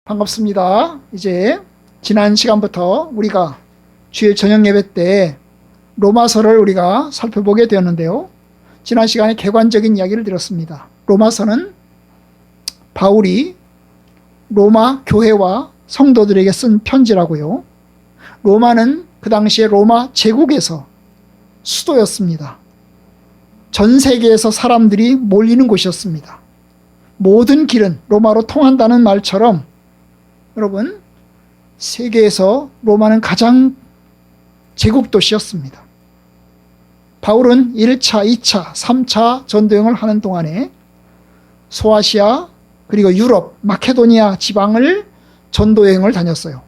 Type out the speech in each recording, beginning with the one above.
반갑습니다. 이제 지난 시간부터 우리가 주일 저녁 예배 때 로마서를 우리가 살펴보게 되었는데요. 지난 시간에 객관적인 이야기를 드렸습니다. 로마서는 바울이 로마 교회와 성도들에게 쓴 편지라고요. 로마는 그 당시에 로마 제국에서 수도였습니다. 전 세계에서 사람들이 몰리는 곳이었습니다. 모든 길은 로마로 통한다는 말처럼 여러분, 세계에서 로마는 가장 제국 도시였습니다. 바울은 1차, 2차, 3차 전도여행을 하는 동안에 소아시아 그리고 유럽, 마케도니아 지방을 전도여행을 다녔어요.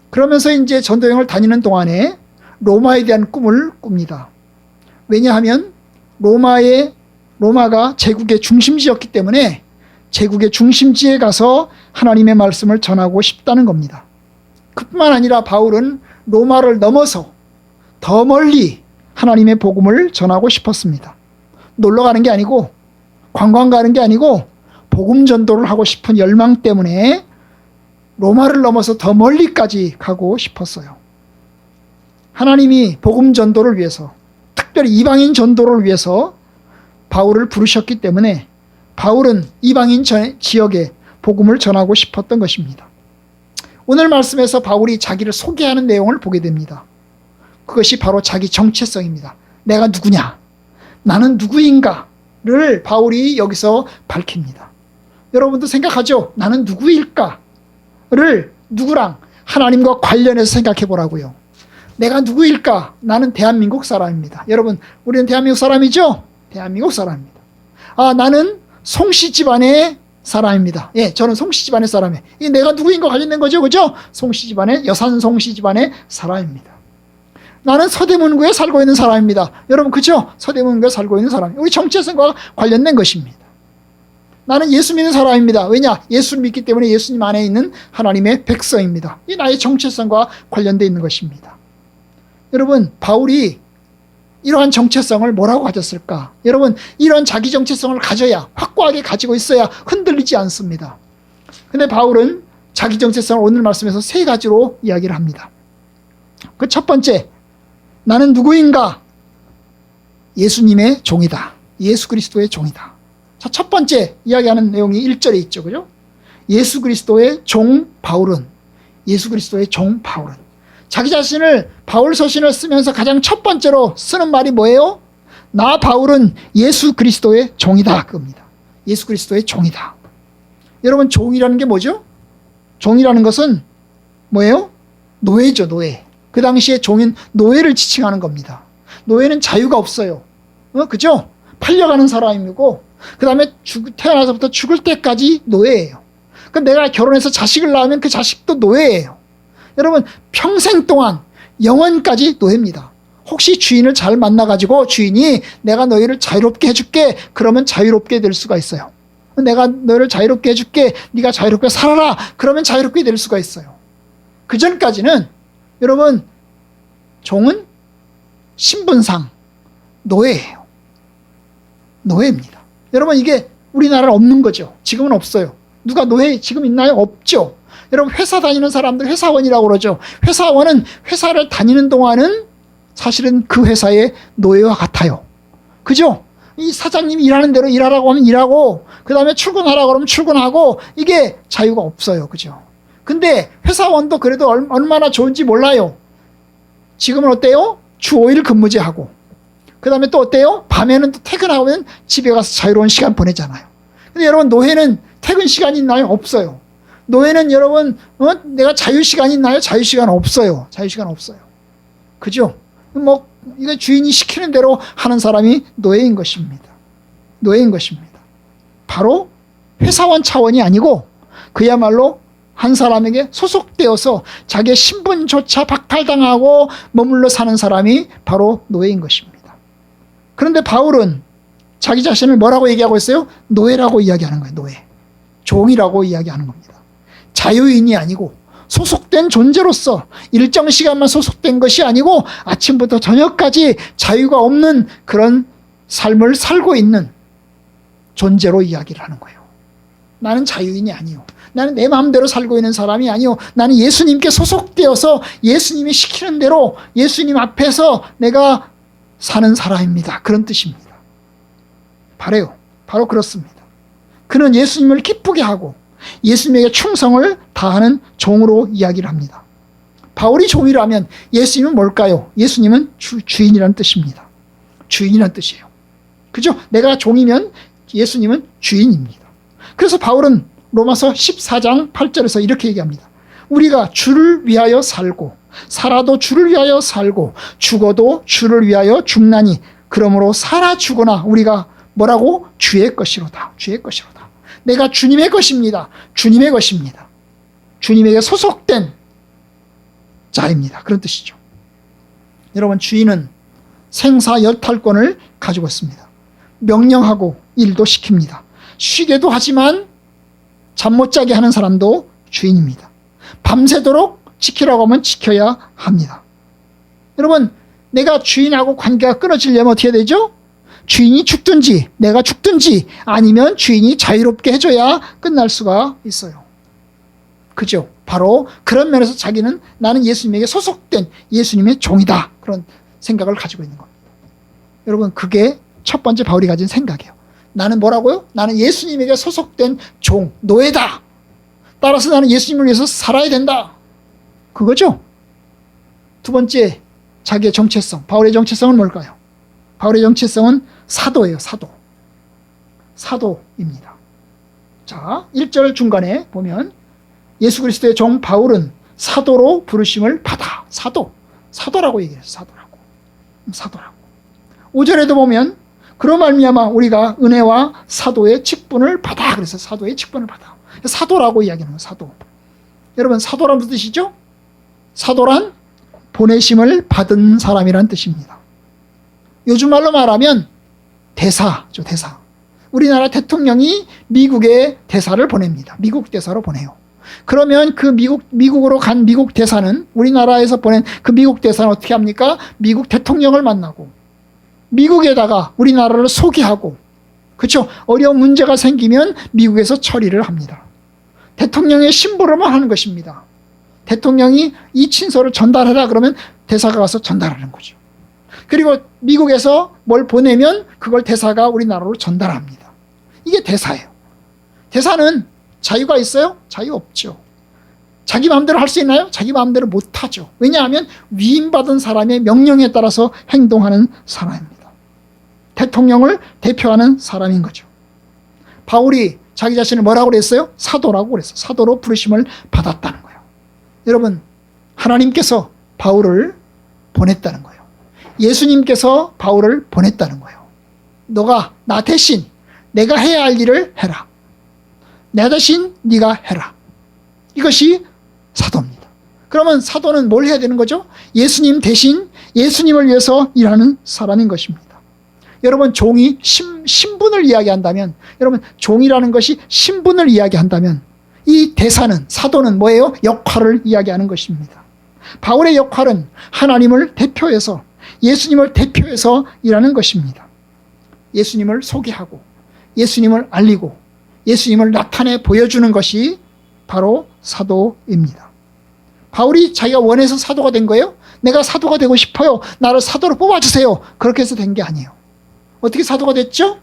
그러면서 이제 전도여행을 다니는 동안에 로마에 대한 꿈을 꿉니다. 왜냐하면 로마가 제국의 중심지였기 때문에 제국의 중심지에 가서 하나님의 말씀을 전하고 싶다는 겁니다. 그뿐만 아니라 바울은 로마를 넘어서 더 멀리 하나님의 복음을 전하고 싶었습니다. 놀러 가는 게 아니고 관광 가는 게 아니고 복음 전도를 하고 싶은 열망 때문에 로마를 넘어서 더 멀리까지 가고 싶었어요. 하나님이 복음 전도를 위해서, 특별히 이방인 전도를 위해서 바울을 부르셨기 때문에 바울은 이방인 지역에 복음을 전하고 싶었던 것입니다. 오늘 말씀에서 바울이 자기를 소개하는 내용을 보게 됩니다. 그것이 바로 자기 정체성입니다. 내가 누구냐? 나는 누구인가를 바울이 여기서 밝힙니다. 여러분도 생각하죠? 나는 누구일까를 누구랑 하나님과 관련해서 생각해 보라고요. 내가 누구일까? 나는 대한민국 사람입니다. 여러분, 우리는 대한민국 사람이죠? 대한민국 사람입니다. 나는 송씨 집안의 사람입니다. 예, 저는 송씨 집안의 사람이에요. 이게 내가 누구인가 관련된 거죠, 그죠? 송씨 집안의, 여산 송씨 집안의 사람입니다. 나는 서대문구에 살고 있는 사람입니다. 여러분, 그죠? 서대문구에 살고 있는 사람. 우리 정체성과 관련된 것입니다. 나는 예수 믿는 사람입니다. 왜냐? 예수를 믿기 때문에 예수님 안에 있는 하나님의 백성입니다. 이 나의 정체성과 관련되어 있는 것입니다. 여러분, 바울이 이러한 정체성을 뭐라고 가졌을까? 여러분, 이런 자기 정체성을 가져야, 확고하게 가지고 있어야 흔들리지 않습니다. 근데 바울은 자기 정체성을 오늘 말씀에서 세 가지로 이야기를 합니다. 그 첫 번째, 나는 누구인가? 예수님의 종이다. 예수 그리스도의 종이다. 자, 첫 번째 이야기하는 내용이 1절에 있죠, 그죠? 예수 그리스도의 종 바울은, 예수 그리스도의 종 바울은. 자기 자신을 바울 서신을 쓰면서 가장 첫 번째로 쓰는 말이 뭐예요? 나 바울은 예수 그리스도의 종이다, 그겁니다. 예수 그리스도의 종이다. 여러분, 종이라는 게 뭐죠? 종이라는 것은 뭐예요? 노예죠, 노예. 그 당시에 종인 노예를 지칭하는 겁니다. 노예는 자유가 없어요. 그죠? 팔려가는 사람이고, 그 다음에 태어나서부터 죽을 때까지 노예예요. 그 내가 결혼해서 자식을 낳으면 그 자식도 노예예요. 여러분, 평생 동안 영원까지 노예입니다. 혹시 주인을 잘 만나가지고 주인이 내가 너희를 자유롭게 해줄게, 그러면 자유롭게 될 수가 있어요. 내가 너희를 자유롭게 해줄게, 네가 자유롭게 살아라, 그러면 자유롭게 될 수가 있어요. 그 전까지는 여러분, 종은 신분상 노예예요. 노예입니다. 여러분, 이게 우리나라는 없는 거죠. 지금은 없어요. 누가 노예 지금 있나요? 없죠. 여러분, 회사 다니는 사람들 회사원이라고 그러죠. 회사원은 회사를 다니는 동안은 사실은 그 회사의 노예와 같아요. 그죠? 이 사장님이 일하는 대로 일하라고 하면 일하고, 그 다음에 출근하라고 하면 출근하고, 이게 자유가 없어요. 그죠? 근데 회사원도 그래도 얼마나 좋은지 몰라요. 지금은 어때요? 주 5일 근무제 하고, 그 다음에 또 어때요? 밤에는 또 퇴근하면 집에 가서 자유로운 시간 보내잖아요. 근데 여러분, 노예는 퇴근 시간이 있나요? 없어요. 노예는 여러분, 내가 자유시간이 있나요? 자유시간 없어요. 자유시간 없어요. 그죠? 이거 주인이 시키는 대로 하는 사람이 노예인 것입니다. 노예인 것입니다. 바로 회사원 차원이 아니고 그야말로 한 사람에게 소속되어서 자기의 신분조차 박탈당하고 머물러 사는 사람이 바로 노예인 것입니다. 그런데 바울은 자기 자신을 뭐라고 얘기하고 있어요? 노예라고 이야기하는 거예요. 노예. 종이라고 이야기하는 겁니다. 자유인이 아니고 소속된 존재로서 일정 시간만 소속된 것이 아니고 아침부터 저녁까지 자유가 없는 그런 삶을 살고 있는 존재로 이야기를 하는 거예요. 나는 자유인이 아니요. 나는 내 마음대로 살고 있는 사람이 아니요. 나는 예수님께 소속되어서 예수님이 시키는 대로 예수님 앞에서 내가 사는 사람입니다. 그런 뜻입니다. 바로 그렇습니다. 그는 예수님을 기쁘게 하고 예수님에게 충성을 다하는 종으로 이야기를 합니다. 바울이 종이라면 예수님은 뭘까요? 예수님은 주인이라는 뜻입니다. 주인이라는 뜻이에요. 그죠? 내가 종이면 예수님은 주인입니다. 그래서 바울은 로마서 14장 8절에서 이렇게 얘기합니다. 우리가 주를 위하여 살고 살아도 주를 위하여 살고 죽어도 주를 위하여 죽나니 그러므로 살아 죽거나 우리가 뭐라고? 주의 것이로다. 주의 것이로다. 내가 주님의 것입니다. 주님의 것입니다. 주님에게 소속된 자입니다. 그런 뜻이죠. 여러분, 주인은 생사여탈권을 가지고 있습니다. 명령하고 일도 시킵니다. 쉬게도 하지만 잠 못 자게 하는 사람도 주인입니다. 밤새도록 지키라고 하면 지켜야 합니다. 여러분, 내가 주인하고 관계가 끊어지려면 어떻게 되죠? 주인이 죽든지 내가 죽든지 아니면 주인이 자유롭게 해줘야 끝날 수가 있어요. 그죠? 바로 그런 면에서 자기는 나는 예수님에게 소속된 예수님의 종이다. 그런 생각을 가지고 있는 겁니다. 여러분, 그게 첫 번째 바울이 가진 생각이에요. 나는 뭐라고요? 나는 예수님에게 소속된 종, 노예다. 따라서 나는 예수님을 위해서 살아야 된다. 그거죠? 두 번째, 자기의 정체성. 바울의 정체성은 뭘까요? 바울의 정체성은 사도예요. 사도입니다. 자, 1절 중간에 보면 예수 그리스도의 종 바울은 사도로 부르심을 받아. 사도라고 얘기해요. 사도라고. 5절에도 보면 그로 말미암아 우리가 은혜와 사도의 직분을 받아. 그래서 사도의 직분을 받아. 사도라고 이야기하는 거예요. 사도. 여러분, 사도란 무슨 뜻이죠? 사도란 보내심을 받은 사람이란 뜻입니다. 요즘 말로 말하면 대사죠. 대사. 우리나라 대통령이 미국에 대사를 보냅니다. 미국 대사로 보내요. 그러면 그 미국으로 간 미국 대사는, 우리나라에서 보낸 그 미국 대사는 어떻게 합니까? 미국 대통령을 만나고 미국에다가 우리나라를 소개하고, 그렇죠? 어려운 문제가 생기면 미국에서 처리를 합니다. 대통령의 심부름을 하는 것입니다. 대통령이 이 친서를 전달하라 그러면 대사가 가서 전달하는 거죠. 그리고 미국에서 뭘 보내면 그걸 대사가 우리나라로 전달합니다. 이게 대사예요. 대사는 자유가 있어요? 자유 없죠. 자기 마음대로 할 수 있나요? 자기 마음대로 못하죠. 왜냐하면 위임받은 사람의 명령에 따라서 행동하는 사람입니다. 대통령을 대표하는 사람인 거죠. 바울이 자기 자신을 뭐라고 그랬어요? 사도라고 그랬어요. 사도로 부르심을 받았다는 거예요. 여러분, 하나님께서 바울을 보냈다는 거예요. 예수님께서 바울을 보냈다는 거예요. 너가 나 대신 내가 해야 할 일을 해라. 내 대신 네가 해라. 이것이 사도입니다. 그러면 사도는 뭘 해야 되는 거죠? 예수님 대신 예수님을 위해서 일하는 사람인 것입니다. 여러분, 종이 신분을 이야기한다면, 여러분, 종이라는 것이 신분을 이야기한다면 이 대사는, 사도는 뭐예요? 역할을 이야기하는 것입니다. 바울의 역할은 하나님을 대표해서, 예수님을 대표해서 일하는 것입니다. 예수님을 소개하고 예수님을 알리고 예수님을 나타내 보여주는 것이 바로 사도입니다. 바울이 자기가 원해서 사도가 된 거예요? 내가 사도가 되고 싶어요. 나를 사도로 뽑아주세요. 그렇게 해서 된 게 아니에요. 어떻게 사도가 됐죠?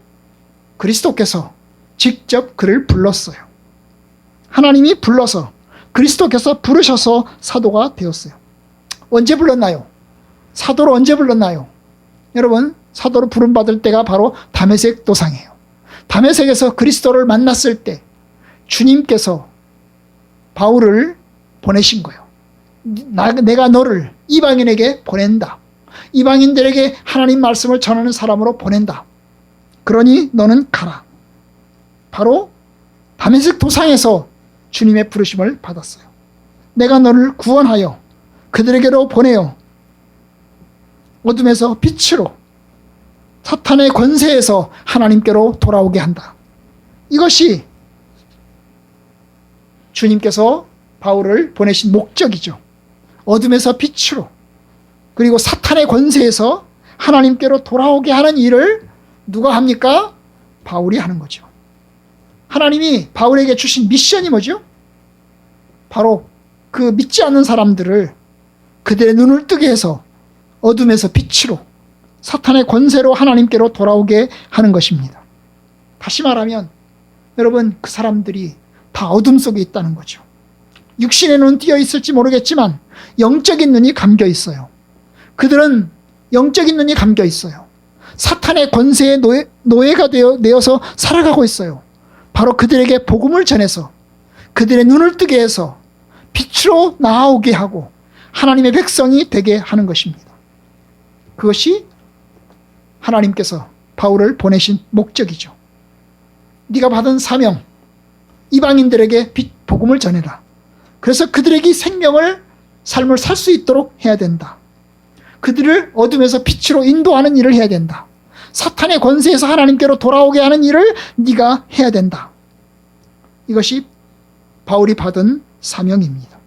그리스도께서 직접 그를 불렀어요. 하나님이 불러서 그리스도께서 부르셔서 사도가 되었어요. 언제 불렀나요? 사도로 언제 불렀나요? 여러분, 사도로 부름받을 때가 바로 다메섹 도상이에요. 다메섹에서 그리스도를 만났을 때 주님께서 바울을 보내신 거예요. 내가 너를 이방인에게 보낸다. 이방인들에게 하나님 말씀을 전하는 사람으로 보낸다. 그러니 너는 가라. 바로 다메섹 도상에서 주님의 부르심을 받았어요. 내가 너를 구원하여 그들에게로 보내어 어둠에서 빛으로, 사탄의 권세에서 하나님께로 돌아오게 한다. 이것이 주님께서 바울을 보내신 목적이죠. 어둠에서 빛으로, 그리고 사탄의 권세에서 하나님께로 돌아오게 하는 일을 누가 합니까? 바울이 하는 거죠. 하나님이 바울에게 주신 미션이 뭐죠? 바로 그 믿지 않는 사람들을 그들의 눈을 뜨게 해서 어둠에서 빛으로, 사탄의 권세로 하나님께로 돌아오게 하는 것입니다. 다시 말하면 여러분, 그 사람들이 다 어둠 속에 있다는 거죠. 육신의 눈은 띄어 있을지 모르겠지만 영적인 눈이 감겨 있어요. 그들은 영적인 눈이 감겨 있어요. 사탄의 권세에 노예가 되어서 살아가고 있어요. 바로 그들에게 복음을 전해서 그들의 눈을 뜨게 해서 빛으로 나아오게 하고 하나님의 백성이 되게 하는 것입니다. 그것이 하나님께서 바울을 보내신 목적이죠. 네가 받은 사명, 이방인들에게 복음을 전해라. 그래서 그들에게 삶을 살 수 있도록 해야 된다. 그들을 어둠에서 빛으로 인도하는 일을 해야 된다. 사탄의 권세에서 하나님께로 돌아오게 하는 일을 네가 해야 된다. 이것이 바울이 받은 사명입니다.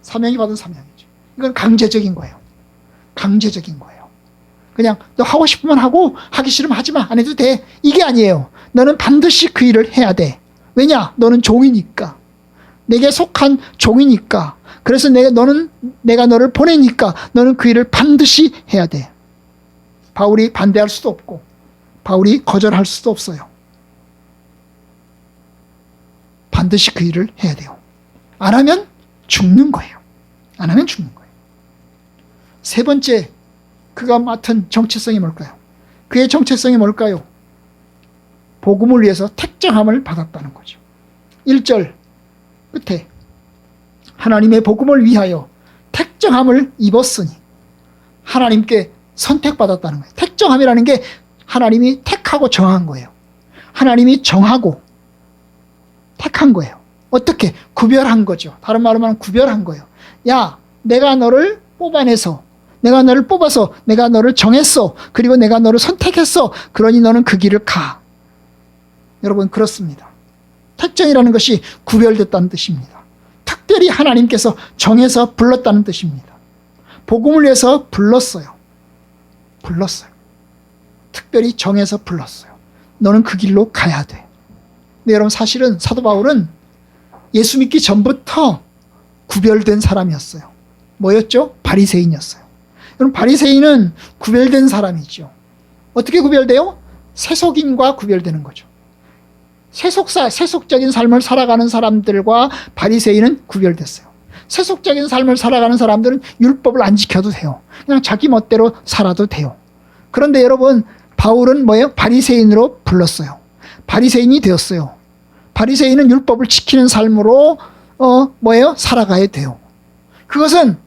사명이 받은 사명이죠. 이건 강제적인 거예요. 강제적인 거예요. 그냥 너 하고 싶으면 하고 하기 싫으면 하지 마. 안 해도 돼. 이게 아니에요. 너는 반드시 그 일을 해야 돼. 왜냐? 너는 종이니까. 내게 속한 종이니까. 그래서 내가 너를 보내니까 너는 그 일을 반드시 해야 돼. 바울이 반대할 수도 없고 바울이 거절할 수도 없어요. 반드시 그 일을 해야 돼요. 안 하면 죽는 거예요. 안 하면 죽는 거예요. 세 번째, 그가 맡은 정체성이 뭘까요? 그의 정체성이 뭘까요? 복음을 위해서 택정함을 받았다는 거죠. 1절 끝에 하나님의 복음을 위하여 택정함을 입었으니, 하나님께 선택받았다는 거예요. 택정함이라는 게 하나님이 택하고 정한 거예요. 하나님이 정하고 택한 거예요. 어떻게? 구별한 거죠. 다른 말로 말하면 구별한 거예요. 야, 내가 너를 뽑아내서, 내가 너를 뽑아서, 내가 너를 정했어. 그리고 내가 너를 선택했어. 그러니 너는 그 길을 가. 여러분, 그렇습니다. 택정이라는 것이 구별됐다는 뜻입니다. 특별히 하나님께서 정해서 불렀다는 뜻입니다. 복음을 위해서 불렀어요. 특별히 정해서 불렀어요. 너는 그 길로 가야 돼. 근데 여러분, 사실은 사도 바울은 예수 믿기 전부터 구별된 사람이었어요. 뭐였죠? 바리새인이었어요. 여러분, 바리새인은 구별된 사람이죠. 어떻게 구별돼요? 세속인과 구별되는 거죠. 세속적인 삶을 살아가는 사람들과 바리새인은 구별됐어요. 세속적인 삶을 살아가는 사람들은 율법을 안 지켜도 돼요. 그냥 자기 멋대로 살아도 돼요. 그런데 여러분, 바울은 뭐예요? 바리새인으로 불렀어요. 바리새인이 되었어요. 바리새인은 율법을 지키는 삶으로 살아가야 돼요. 그것은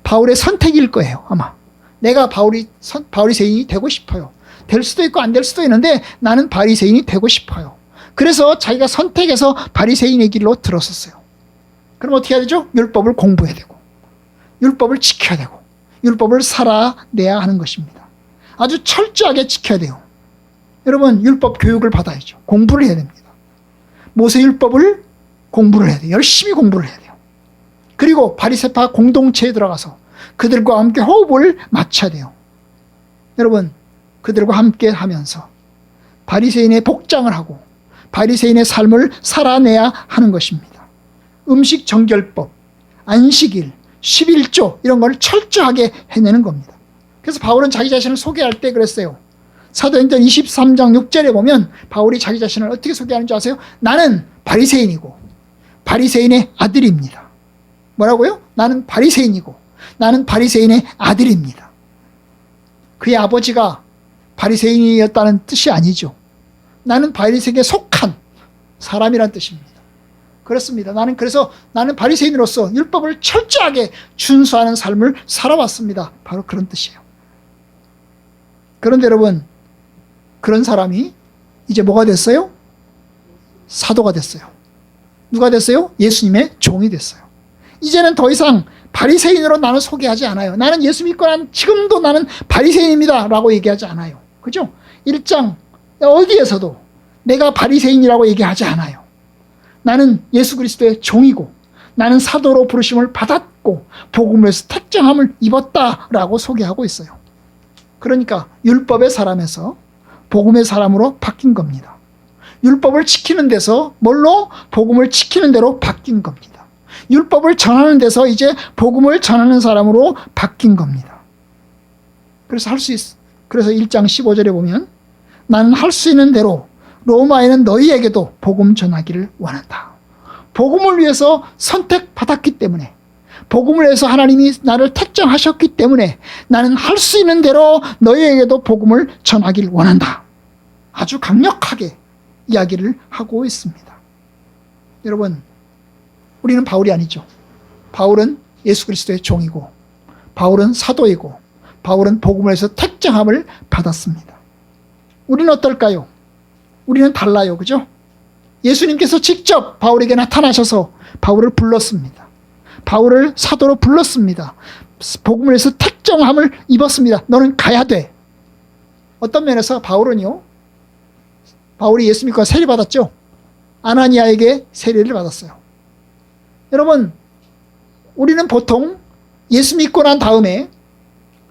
바울의 선택일 거예요, 아마. 내가 바리새인이 되고 싶어요. 될 수도 있고 안 될 수도 있는데 나는 바리새인이 되고 싶어요. 그래서 자기가 선택해서 바리새인의 길로 들어섰어요. 그럼 어떻게 해야 되죠? 율법을 공부해야 되고, 율법을 지켜야 되고, 율법을 살아내야 하는 것입니다. 아주 철저하게 지켜야 돼요. 여러분, 율법 교육을 받아야죠. 공부를 해야 됩니다. 모세 율법을 공부를 해야 돼요. 열심히 공부를 해야 돼요. 그리고 바리새파 공동체에 들어가서 그들과 함께 호흡을 맞춰야 돼요. 여러분, 그들과 함께 하면서 바리새인의 복장을 하고 바리새인의 삶을 살아내야 하는 것입니다. 음식 정결법, 안식일, 11조 이런 걸 철저하게 해내는 겁니다. 그래서 바울은 자기 자신을 소개할 때 그랬어요. 사도행전 23장 6절에 보면 바울이 자기 자신을 어떻게 소개하는지 아세요? 나는 바리새인이고 바리새인의 아들입니다. 뭐라고요? 나는 바리새인이고 나는 바리새인의 아들입니다. 그의 아버지가 바리새인이었다는 뜻이 아니죠. 나는 바리새인에 속한 사람이란 뜻입니다. 그렇습니다. 그래서 나는 바리새인으로서 율법을 철저하게 준수하는 삶을 살아왔습니다. 바로 그런 뜻이에요. 그런데 여러분, 그런 사람이 이제 뭐가 됐어요? 사도가 됐어요. 누가 됐어요? 예수님의 종이 됐어요. 이제는 더 이상 바리새인으로 나는 소개하지 않아요. 나는 예수 믿고 지금도 나는 바리새인입니다 라고 얘기하지 않아요. 그죠? 1장 어디에서도 내가 바리새인이라고 얘기하지 않아요. 나는 예수 그리스도의 종이고 나는 사도로 부르심을 받았고 복음에서 택정함을 입었다라고 소개하고 있어요. 그러니까 율법의 사람에서 복음의 사람으로 바뀐 겁니다. 율법을 지키는 데서 뭘로? 복음을 지키는 대로 바뀐 겁니다. 율법을 전하는 데서 이제 복음을 전하는 사람으로 바뀐 겁니다. 그래서 그래서 1장 15절에 보면 나는 할 수 있는 대로 로마에는 너희에게도 복음 전하기를 원한다. 복음을 위해서 선택받았기 때문에, 복음을 위해서 하나님이 나를 택정하셨기 때문에 나는 할 수 있는 대로 너희에게도 복음을 전하기를 원한다. 아주 강력하게 이야기를 하고 있습니다. 여러분, 우리는 바울이 아니죠. 바울은 예수 그리스도의 종이고, 바울은 사도이고, 바울은 복음을 위해서 택정함을 받았습니다. 우리는 어떨까요? 우리는 달라요. 그죠? 예수님께서 직접 바울에게 나타나셔서 바울을 불렀습니다. 바울을 사도로 불렀습니다. 복음을 위해서 택정함을 입었습니다. 너는 가야 돼. 어떤 면에서 바울은요, 바울이 예수 믿고 세례 받았죠? 아나니아에게 세례를 받았어요. 여러분, 우리는 보통 예수 믿고 난 다음에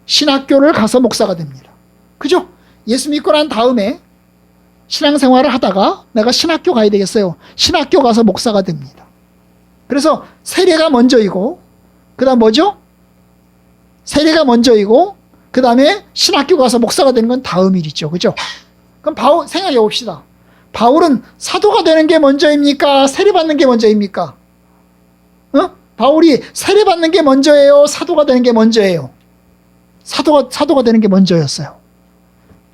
신학교를 가서 목사가 됩니다. 그죠? 예수 믿고 난 다음에 신앙생활을 하다가 내가 신학교 가야 되겠어요. 신학교 가서 목사가 됩니다. 그래서 세례가 먼저이고, 그 다음 뭐죠? 세례가 먼저이고, 그 다음에 신학교 가서 목사가 되는 건 다음 일이죠. 그죠? 그럼 바울 생각해 봅시다. 바울은 사도가 되는 게 먼저입니까? 세례 받는 게 먼저입니까? 바울이 세례 받는 게 먼저예요? 사도가 되는 게 먼저예요? 사도가 되는 게 먼저였어요.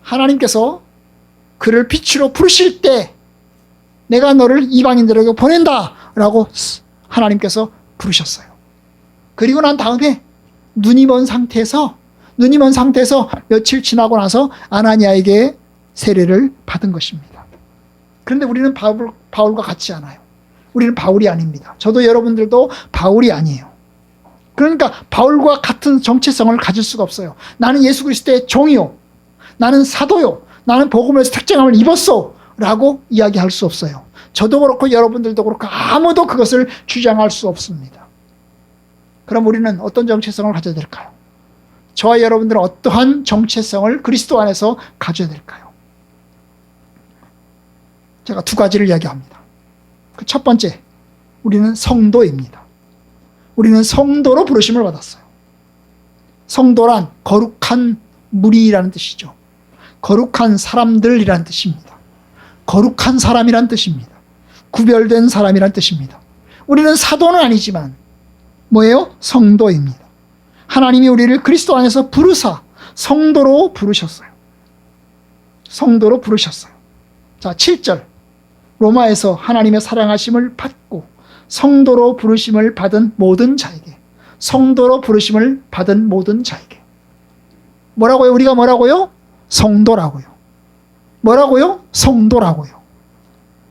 하나님께서 그를 빛으로 부르실 때 내가 너를 이방인들에게 보낸다 라고 하나님께서 부르셨어요. 그리고 난 다음에 눈이 먼 상태에서 며칠 지나고 나서 아나니아에게 세례를 받은 것입니다. 그런데 우리는 바울과 같지 않아요. 우리는 바울이 아닙니다. 저도 여러분들도 바울이 아니에요. 그러니까 바울과 같은 정체성을 가질 수가 없어요. 나는 예수 그리스도의 종이요, 나는 사도요, 나는 복음에서 택정함을 입었어 라고 이야기할 수 없어요. 저도 그렇고 여러분들도 그렇고 아무도 그것을 주장할 수 없습니다. 그럼 우리는 어떤 정체성을 가져야 될까요? 저와 여러분들은 어떠한 정체성을 그리스도 안에서 가져야 될까요? 제가 두 가지를 이야기합니다. 그 첫 번째, 우리는 성도입니다. 우리는 성도로 부르심을 받았어요. 성도란 거룩한 무리라는 뜻이죠. 거룩한 사람들이란 뜻입니다. 거룩한 사람이란 뜻입니다. 구별된 사람이란 뜻입니다. 우리는 사도는 아니지만 뭐예요? 성도입니다. 하나님이 우리를 그리스도 안에서 부르사 성도로 부르셨어요. 성도로 부르셨어요. 자, 7절. 로마에서 하나님의 사랑하심을 받고 성도로 부르심을 받은 모든 자에게, 성도로 부르심을 받은 모든 자에게. 뭐라고요? 우리가 뭐라고요? 성도라고요. 뭐라고요? 성도라고요.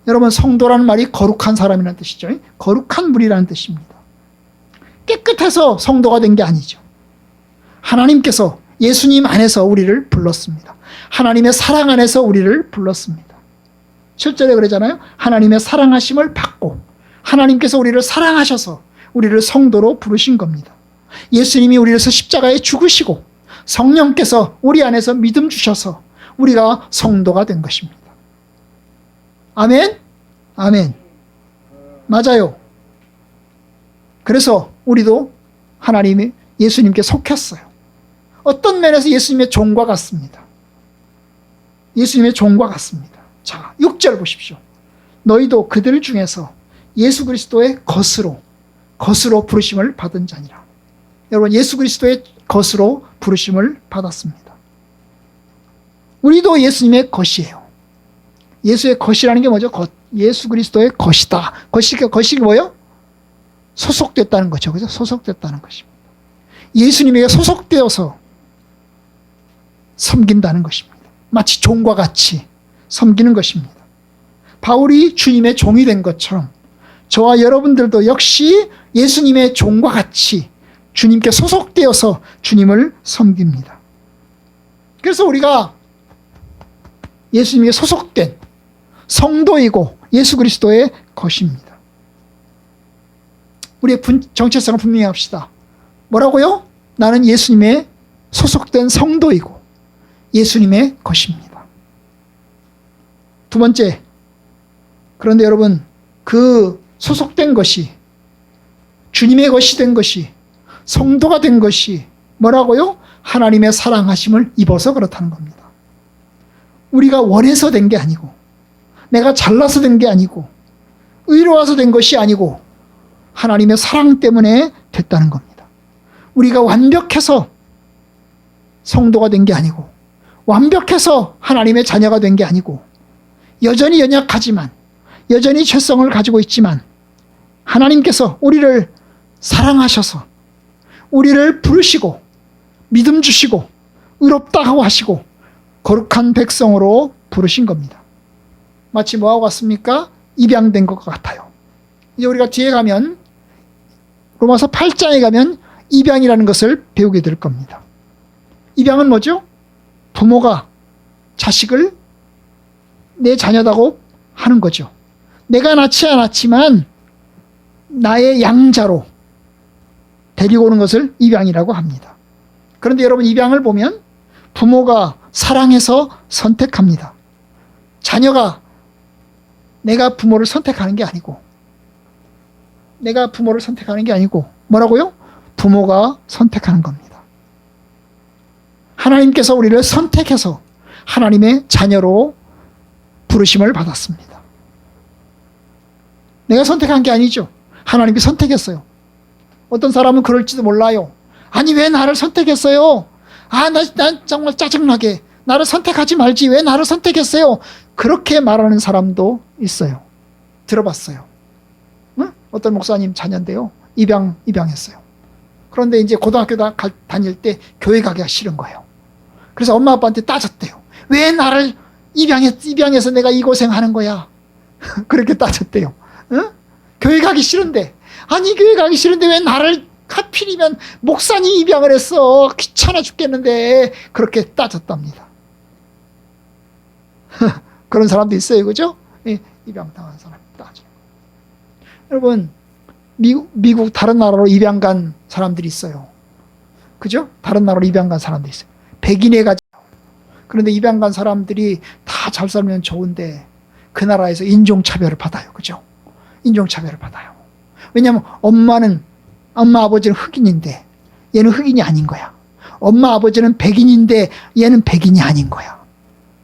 여러분, 성도라는 말이 거룩한 사람이라는 뜻이죠. 거룩한 무리라는 뜻입니다. 깨끗해서 성도가 된 게 아니죠. 하나님께서 예수님 안에서 우리를 불렀습니다. 하나님의 사랑 안에서 우리를 불렀습니다. 7절에 그러잖아요. 하나님의 사랑하심을 받고 하나님께서 우리를 사랑하셔서 우리를 성도로 부르신 겁니다. 예수님이 우리를 위해서 십자가에 죽으시고 성령께서 우리 안에서 믿음 주셔서 우리가 성도가 된 것입니다. 아멘? 아멘. 맞아요. 그래서 우리도 하나님의 예수님께 속했어요. 어떤 면에서 예수님의 종과 같습니다. 예수님의 종과 같습니다. 자, 6절 보십시오. 너희도 그들 중에서 예수 그리스도의 것으로 부르심을 받은 자니라. 여러분, 예수 그리스도의 것으로 부르심을 받았습니다. 우리도 예수님의 것이에요. 예수의 것이라는 게 뭐죠? 예수 그리스도의 것이다. 것이 뭐예요? 소속됐다는 거죠. 그죠? 소속됐다는 것입니다. 예수님에게 소속되어서 섬긴다는 것입니다. 마치 종과 같이 섬기는 것입니다. 바울이 주님의 종이 된 것처럼 저와 여러분들도 역시 예수님의 종과 같이 주님께 소속되어서 주님을 섬깁니다. 그래서 우리가 예수님에게 소속된 성도이고 예수 그리스도의 것입니다. 우리의 정체성을 분명히 합시다. 뭐라고요? 나는 예수님의 소속된 성도이고 예수님의 것입니다. 두 번째, 그런데 여러분, 그 소속된 것이, 주님의 것이 된 것이, 성도가 된 것이 뭐라고요? 하나님의 사랑하심을 입어서 그렇다는 겁니다. 우리가 원해서 된 게 아니고, 내가 잘나서 된 게 아니고, 의로워서 된 것이 아니고, 하나님의 사랑 때문에 됐다는 겁니다. 우리가 완벽해서 성도가 된 게 아니고, 완벽해서 하나님의 자녀가 된 게 아니고, 여전히 연약하지만, 여전히 죄성을 가지고 있지만, 하나님께서 우리를 사랑하셔서 우리를 부르시고 믿음 주시고 의롭다고 하시고 거룩한 백성으로 부르신 겁니다. 마치 뭐하고 같습니까? 입양된 것 같아요. 이제 우리가 뒤에 가면, 로마서 8장에 가면 입양이라는 것을 배우게 될 겁니다. 입양은 뭐죠? 부모가 자식을 내 자녀다고 하는 거죠. 내가 낳지 않았지만 나의 양자로 데리고 오는 것을 입양이라고 합니다. 그런데 여러분, 입양을 보면 부모가 사랑해서 선택합니다. 자녀가 내가 부모를 선택하는 게 아니고, 내가 부모를 선택하는 게 아니고 뭐라고요? 부모가 선택하는 겁니다. 하나님께서 우리를 선택해서 하나님의 자녀로 부르심을 받았습니다. 내가 선택한 게 아니죠. 하나님이 선택했어요. 어떤 사람은 그럴지도 몰라요. 아니, 왜 나를 선택했어요? 난 정말 짜증나게. 나를 선택하지 말지. 왜 나를 선택했어요? 그렇게 말하는 사람도 있어요. 들어봤어요. 응? 어떤 목사님 자녀인데요. 입양했어요. 그런데 이제 고등학교 다닐 때 교회 가기가 싫은 거예요. 그래서 엄마 아빠한테 따졌대요. 왜 나를 입양해서 내가 이 고생하는 거야? 그렇게 따졌대요. 응? 교회 가기 싫은데. 아니, 교회 가기 싫은데 왜 나를 하필이면 목사님 입양을 했어? 귀찮아 죽겠는데. 그렇게 따졌답니다. 그런 사람도 있어요. 그죠? 입양당한 사람 따져. 여러분, 미국 다른 나라로 입양 간 사람들이 있어요. 그죠? 다른 나라로 입양 간 사람들이 있어요. 백인에 가죠. 그런데 입양 간 사람들이 다 잘 살면 좋은데 그 나라에서 인종차별을 받아요. 그죠? 인종차별을 받아요. 왜냐하면 엄마 아버지는 흑인인데 얘는 흑인이 아닌 거야. 엄마 아버지는 백인인데 얘는 백인이 아닌 거야.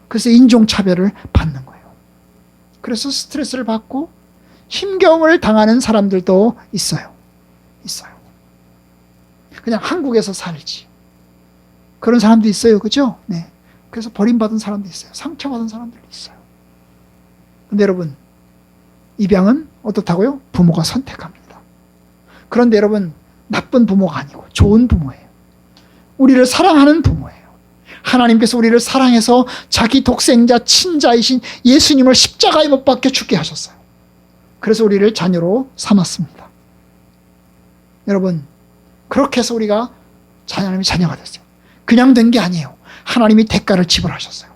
그래서 인종차별을 받는 거예요. 그래서 스트레스를 받고 힘겨움을 당하는 사람들도 있어요. 그냥 한국에서 살지. 그런 사람도 있어요. 그죠? 네. 그래서 버림받은 사람도 있어요. 상처받은 사람들도 있어요. 근데 여러분, 입양은 어떻다고요? 부모가 선택합니다. 그런데 여러분, 나쁜 부모가 아니고 좋은 부모예요. 우리를 사랑하는 부모예요. 하나님께서 우리를 사랑해서 자기 독생자 친자이신 예수님을 십자가에 못 박혀 죽게 하셨어요. 그래서 우리를 자녀로 삼았습니다. 여러분, 그렇게 해서 우리가 하나님의 자녀가 됐어요. 그냥 된 게 아니에요. 하나님이 대가를 지불하셨어요.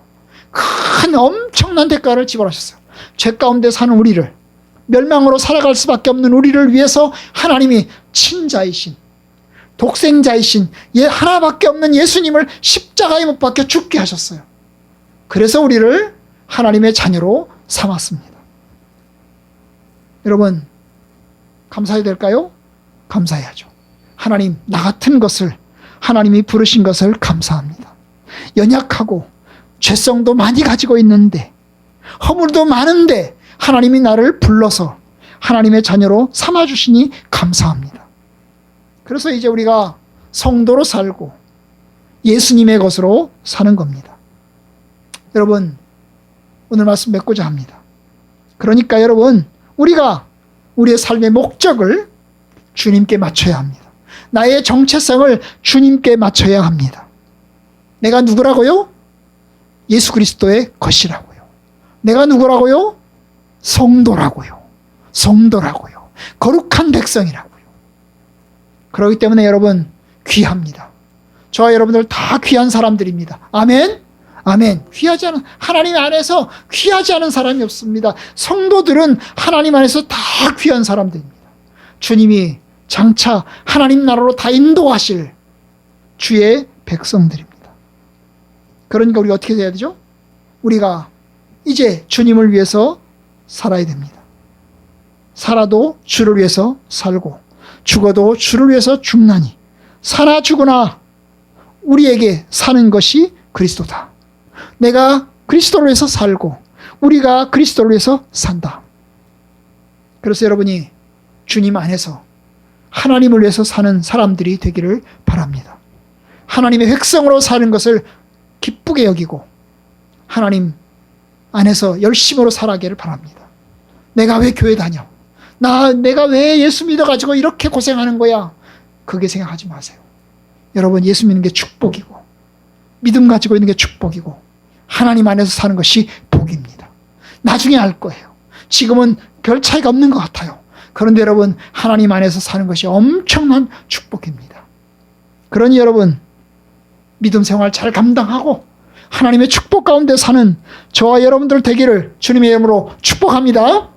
큰 엄청난 대가를 지불하셨어요. 죄 가운데 사는 우리를, 멸망으로 살아갈 수밖에 없는 우리를 위해서 하나님이 친자이신, 독생자이신 하나밖에 없는 예수님을 십자가에 못 박혀 죽게 하셨어요. 그래서 우리를 하나님의 자녀로 삼았습니다. 여러분, 감사해야 될까요? 감사해야죠. 하나님, 나 같은 것을 하나님이 부르신 것을 감사합니다. 연약하고 죄성도 많이 가지고 있는데, 허물도 많은데 하나님이 나를 불러서 하나님의 자녀로 삼아주시니 감사합니다. 그래서 이제 우리가 성도로 살고 예수님의 것으로 사는 겁니다. 여러분, 오늘 말씀 맺고자 합니다. 그러니까 여러분, 우리가 우리의 삶의 목적을 주님께 맞춰야 합니다. 나의 정체성을 주님께 맞춰야 합니다. 내가 누구라고요? 예수 그리스도의 것이라고요. 내가 누구라고요? 성도라고요. 거룩한 백성이라고요. 그렇기 때문에 여러분, 귀합니다. 저와 여러분들 다 귀한 사람들입니다. 아멘? 아멘. 귀하지 않은, 하나님 안에서 귀하지 않은 사람이 없습니다. 성도들은 하나님 안에서 다 귀한 사람들입니다. 주님이 장차 하나님 나라로 다 인도하실 주의 백성들입니다. 그러니까 우리가 어떻게 해야 되죠? 우리가 이제 주님을 위해서 살아야 됩니다. 살아도 주를 위해서 살고 죽어도 주를 위해서 죽나니 사나 죽으나 우리에게 사는 것이 그리스도다. 내가 그리스도를 위해서 살고 우리가 그리스도를 위해서 산다. 그래서 여러분이 주님 안에서 하나님을 위해서 사는 사람들이 되기를 바랍니다. 하나님의 백성으로 사는 것을 기쁘게 여기고 하나님 안에서 열심으로 살아가기를 바랍니다. 내가 왜 교회 다녀? 내가 왜 예수 믿어가지고 이렇게 고생하는 거야? 그게 생각하지 마세요. 여러분, 예수 믿는 게 축복이고 믿음 가지고 있는 게 축복이고 하나님 안에서 사는 것이 복입니다. 나중에 알 거예요. 지금은 별 차이가 없는 것 같아요. 그런데 여러분, 하나님 안에서 사는 것이 엄청난 축복입니다. 그러니 여러분, 믿음 생활 잘 감당하고 하나님의 축복 가운데 사는 저와 여러분들 되기를 주님의 이름으로 축복합니다.